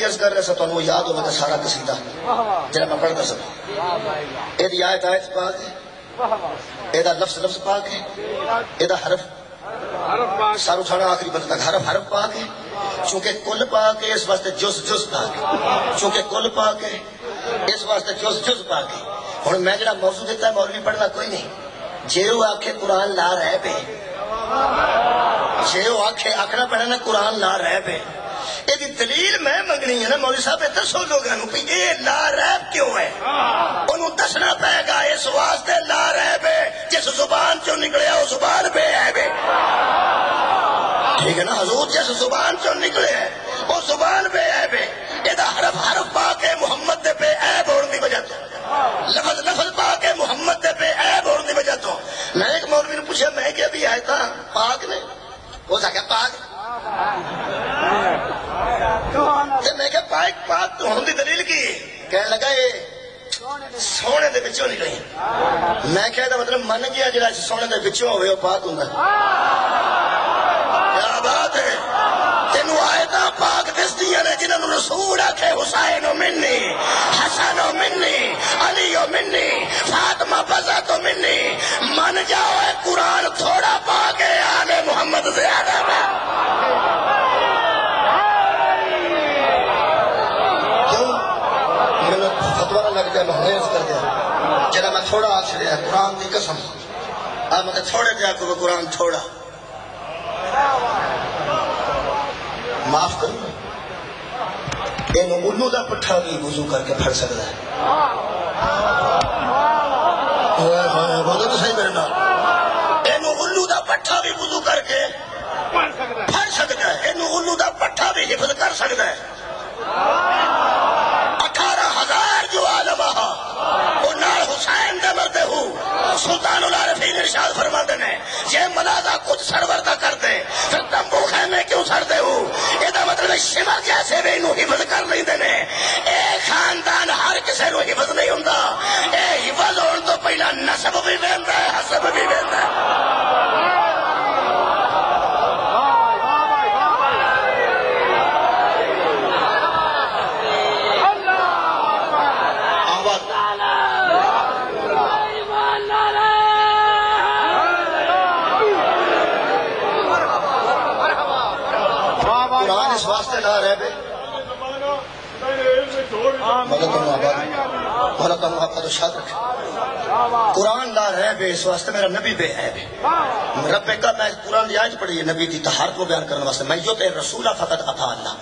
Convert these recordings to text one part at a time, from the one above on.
عرض کر رہے سا تو یاد ہوگا سارا قصیدہ جنہیں میں پڑھتا سکتا. یہ آیت آیت پاک ہے، یہ لفظ لفظ پاک ہے، یہ حرف سارو ساڑا آخری بند تک حرف حرف پاک ہے. چونکہ کل پاک ہے اس واسطے جز جز پاک ہے، چونکہ کل پاک ہے اس واسطے جز جز پاک ہے. ہوں میں جڑا موضوع دیتا ہے مولوی پڑھنا کوئی نہیں. جے وہ آکھے قرآن لا رہ پہ، جے وہ آکھے آکھنا پڑنا نا قرآن لا رہ پہ، یہ دلیل میں منگنی ہے نا مولوی صاحب. دسو لوگوں کہ یہ لا ریب کیوں ہے، انہوں دسنا پائے گا. اس واسطے لا ریب ہے جس زبان چوں نکلے وہ زبان بے عیب ہے. ٹھیک ہے نا حضور، جس زبان چوں نکلے وہ زبان بے عیب ہے. یہ حرف حرف پاک ہے محمد دے بے عیب ہونے کی وجہ تو، لفظ لفظ پاک ہے محمد دے بے عیب ہونے کی وجہ تو. میں ایک مولوی نے پوچھا میں کہ ابھی آئے تھا پاک نے، وہ سا کیا پاک میں کہ پاک پاک تو ہوں دی دلیل کی کہنے لگا یہ سونے دے بچوں نکلی. میں کہتا مطلب من گیا جڑا سونے دے بچوں ہوئے وہ پاک ہوں. کیا بات ہے، تینوں آیتاں پاک دسدیاں نے جنہاں نوں رسول آکھے حسین و منی، حسن و منی، علی و منی، فاطمہ بزت و منی. من جاؤ ہے قرآن تھوڑا پاک ہے، آل محمد زیادہ ہے. لگ جائے محنت کر دیا جنا میں تھوڑا آ چڑیا قرآن کی قسم اب میں تھوڑے دیا کو قرآن تھوڑا معاف کرو. یہ الو کا پٹھا بھی وضو کر کے پھڑ سکتا ہے. بولو تو صحیح میرے نال. یہ الو کا پٹھا بھی وضو کر کے پھڑ سکتا ہے. یہ الو کا پٹھا بھی حفظ کر سکتا ہے. 18,000 جو عالم وہ نال حسین دے مرتے ہو. سلطان العارفین ارشاد فرماتے ہیں یہ منازع خود سرور دا کرتے پھر تمبو خیمے کیوں سڑتے ہو. یہ مطلب شمر جیسے بھی انہوں حفظ کر لیندے نے. اے خاندان ہر کسی نو حفظ نہیں ہوندا. اے حفظ ہون تو پہلا نسب بھی ویندا ہے حسب بھی ویندا ہے. اس واسطے نہ رہ بے محبت شاد رکھے. قرآن لا رہ بے اس واسطے میرا نبی بے عیب ہے. رب کا میں قرآن کی آیت پڑھی ہے نبی دی طہارت کو بیان کرنے واسطے. میں یطع الرسول فقط اطاع اللہ.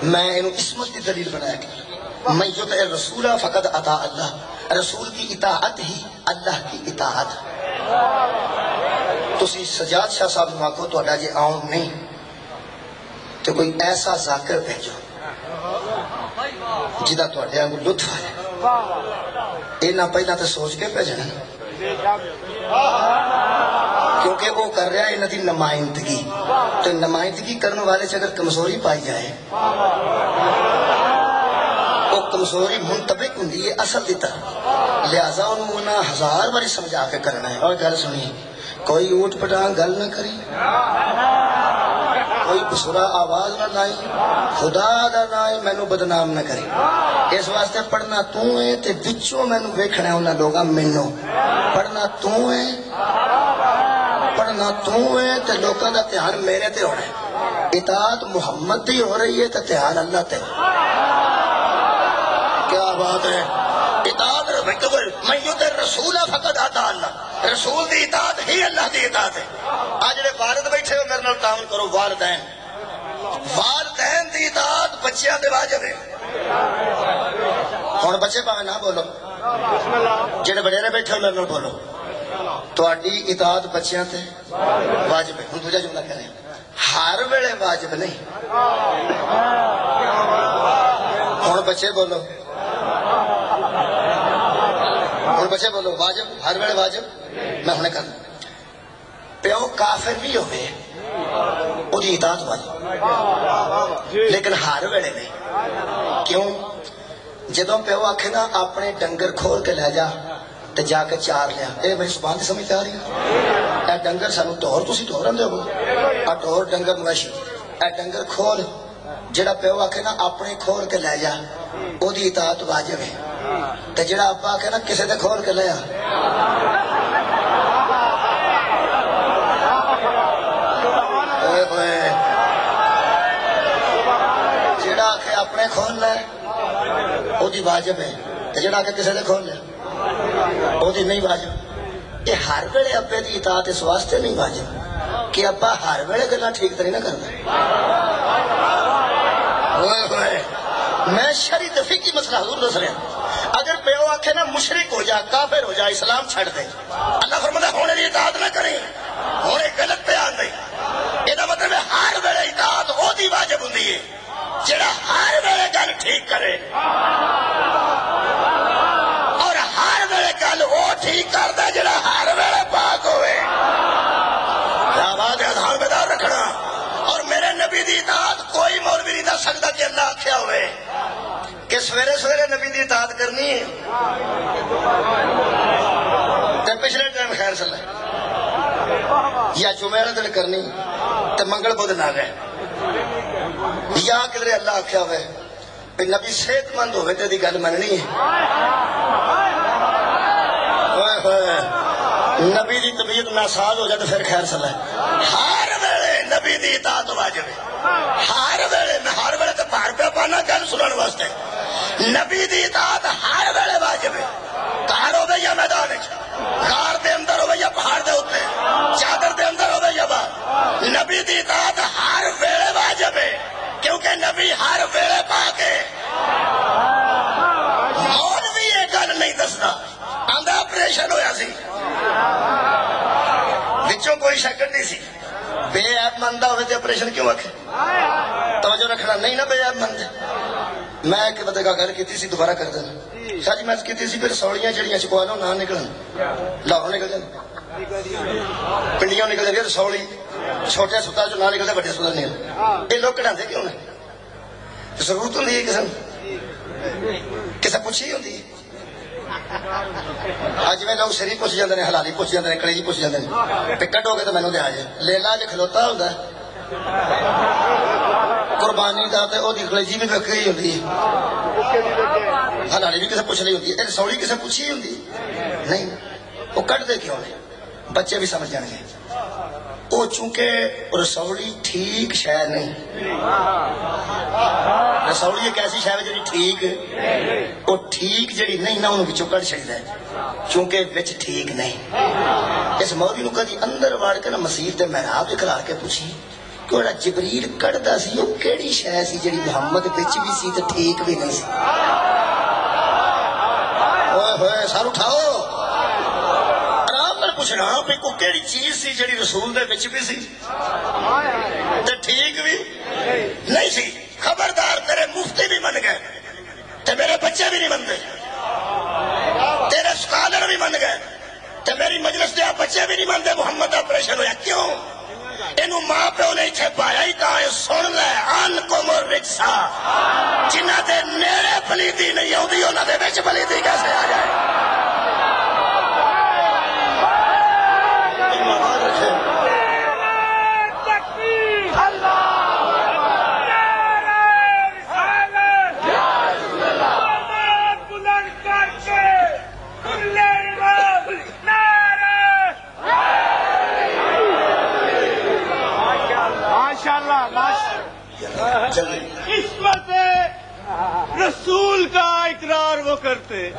میں انہوں عصمت کی دلیل بنایا کہ میں یطع الرسول فقط اطاع اللہ. رسول کی اطاعت ہی اللہ کی اطاعت. تسی سجاد شاہ صاحب نو آکھو تو جی آؤں نہیں تو کوئی ایسا ذاکر بھیجو جدا تو لطف آئے. یہ نہ پہلا تو سوچ کے بھیجنا کیونکہ وہ کر رہا ہے انہوں کی نمائندگی. تو نمائندگی کرنے والے سے اگر کمزوری پائی جائے وہ کمزوری منطبق ہوں اصل کی طرح. لہذا انہوں 1000 باری سمجھا کے کرنا ہے. اور گل سنی کوئی اوٹ پٹان گل نہ کری، کوئی بسرا آواز نہ لائی، خدا دا نائی مینو بدنام نہ کری. اس واسطے پڑھنا تو ہے تے بچوں مینو ویکھنا ہے انہاں لوگاں مینو. پڑھنا تو ہے، پڑھنا تو ہے تے لوکاں دا دھیان میرے تے ہونا ہے. اطاعت محمد دی ہو رہی ہے تے دھیان اللہ تے. کیا بات ہے. اطاعت میں یطع الرسول فقط اطاع اللہ. رسول دی اطاعت ہی اللہ دی اطاعت ہے. آج جڑے والد بیٹھے ہو میرے نال تعاون کرو. والدین دی اطاعت بچیاں دے واجب ہے. ہن بچے پاویں نہ بولو، جڑے بڑے بیٹھے ہو میرے نال بولو. تہاڈی اطاعت بچیاں تے واجب ہے. ہن دوجا جملہ کریں ہر ویلے واجب نہیں. ہن بچے بولو، ہن بچے بولو واجب ہر ویلے واجب. میں ہنے کر پیو کافر بھی ہوئے وہی اطاعت واجب لیکن ہر ویلے نہیں. کیوں؟ جدوں پیو آکھے نا اپنے ڈنگر کھول کے لے جا تے جا کے چار لیا. اے میری زبان تے سمجھ آ رہی ہے؟ اے ڈنگر سانو ٹور تسی ٹور آندے ہو. آ ٹور ڈنگر مویشی اے ڈنگر کھول جڑا پیو آکھے نا اپنی کھول کے لے جا او دی اطاعت واجب ہے تے جڑا ابا آکھے نا کسے دے کھول کے لے آ جڑا آکھے اپنے کھول لے او دی واجب ہے تے جڑا آکھے کسے دے کھول لے او دی نہیں واجب یہ ہر ویلے ابے دی اطاعت اس واسطے نہیں واجب کہ ابا ہر ویلے گلا ٹھیک تو نہیں نہ کرتا میں شرعی دفی کی مسئلہ حضور دس رہا اگر پیو آکھے نا مشرک ہو جا کافر ہو جا اسلام چھڑ دے اللہ فرماتا ہونے دی اطاعت نہ کریں ہونے غلط بیان دے یہ مطلب ہے ہر ویلے اطاعت او دی واجب ہوندی ہے جڑا ہر ویلے گل ٹھیک کرے اور ہر ویلے گل وہ ٹھیک کردا جڑا ہر ویلے پاک ہوئے کیا بات ہے اذہان بیدار رکھنا اور میرے نبی دی اطاعت کوئی مولوی نہیں دس سکتا کہ اللہ آکھیا ہوئے کہ سویرے سویرے نبی دی اطاعت کرنی ہے تے پچھلے ٹائم خیر صلی یا جمعہ دن کرنی تے منگل بدھ نہ گئے یا کدھر اللہ آکھیا ہوئے کہ نبی صحت مند ہوئے تے دی گل مننی ہے نبی دی طبیعت ناساز ہو جائے تو پھر خیر صلی ہر ویلے نبی دی اطاعت واجب ہے ہر ویلے تے پار پہ پانا گل سنن واسطے نبی دی اطاعت ہر ویلے واجب ہے کار ہوے یا میدان وچ کار دے اندر ہوے یا پہاڑ دے اوتے چادر دے اندر ہوے یا باہر نبی دی اطاعت ہر ویلے واجب ہے کیونکہ نبی ہر ویلے پاک ہے مولوی یہ گل نہیں دسدا آندا آپریشن ہویا سی وچوں کوئی شک نہیں سی بے عیب مندہ ہوئے تے آپریشن کیوں آکھے توجہ رکھنا نہیں نا بے عیب مند میں ایک بندے کا گل کیتی سی دوبارہ کر دینا شاہ جی میں کیتی سی پھر سوڑیاں جڑیاں چکوانوں نہ نکلن لاہور نکل جان پنڈیوں نکل جاندی سوڑی چھوٹے ستا جو نہ نکلتے بڑے ستا نہیں یہ لوگ کڑھاندے کیوں نے ضرورت ہوندی ہے کسے پوچھی ہوندی ہے اج میں لوگ شریف پوچھ جاندے نے حلالی پوچھ جاندے نے کلیجی پوچھ جاندے نے تے کڈو گے تے مینوں دے آ جائے لیلا جے کھلوتا ہوندا قربانی دا تے او دی کلیجی بھی وکری ہوندی ہے حلالی بھی کسے پوچھ نہیں ہوندی ہے سوڑی کسے پوچھی ہوندی نہیں وہ کٹ دے کیوں نے بچے بھی سمجھ جان گے وہ چونکہ رسوڑی ٹھیک شے نہیں رسوڑی ایک ایسی شے ہے جڑی ٹھیک وہ ٹھیک جڑی نہیں نہ انہوں وچوں کڈ چھڑدا ہے چونکہ وچ ٹھیک نہیں اس مولوی نو کدی اندر واڑ کے نا مسیح تے محراب تے کھلا کے پوچھی کہ وہ جبریل کڈدا سی وہ کیڑی شے سی جڑی محمد وچ بھی سی تے ٹھیک بھی نہیں سی اوئے ہوئے سر اٹھاؤ پوچھنا بھی کو کیڑی چیز سی جڑی رسول دے وچ بھی سی تے ٹھیک بھی نہیں سی خبردار تیرے مفتی بھی من گئے تے میرے بچے بھی نہیں منتے تیرے سکالر بھی من گئے تے میری مجلس دے بچے بھی نہیں منتے محمد آپریشن ہویا کیوں اینو ماں پیو نے ایتھے پایا ہی کہا سن لے ان کو مر رکسا جنہ دے نیڑے پلیتی نہیں آؤندی انہاں دے وچ پلیتی کیسے آ جائے قسمت رسول کا اقرار وہ کرتے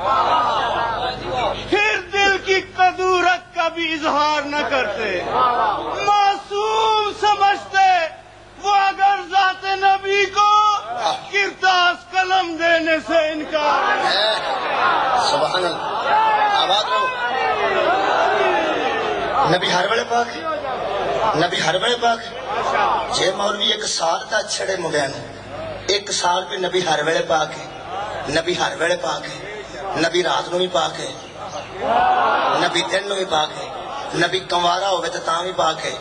پھر دل کی قدورت کا بھی اظہار نہ کرتے معصوم سمجھتے وہ اگر ذات نبی کو کرتاس قلم دینے سے انکار سبحان اللہ آباد رہو نبی ہر بڑے پاک نبی ہر بڑے پاک جے مولوی ایک سال تا چھڑے مبین ایک سال پہ نبی ہر ویلے پاک ہے نبی ہر ویلے پاک ہے نبی رات نو بھی پاک ہے نبی دن نو بھی پاک ہے نبی کنوارا ہوئے تو تاں بھی پاک ہے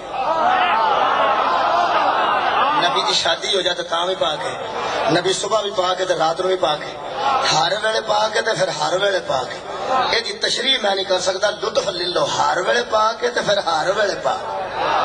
نبی کی شادی ہو جائے تو تاں بھی پاک ہے نبی صبح بھی پاک ہے تو رات نو بھی پاک ہے ہر ویلے پاک ہے تو پھر ہر ویلے پاک ہے یہ تشریح میں نہیں کر سکتا لطف لے لو ہر ویلے پاک ہے تو پھر ہر ویلے پاک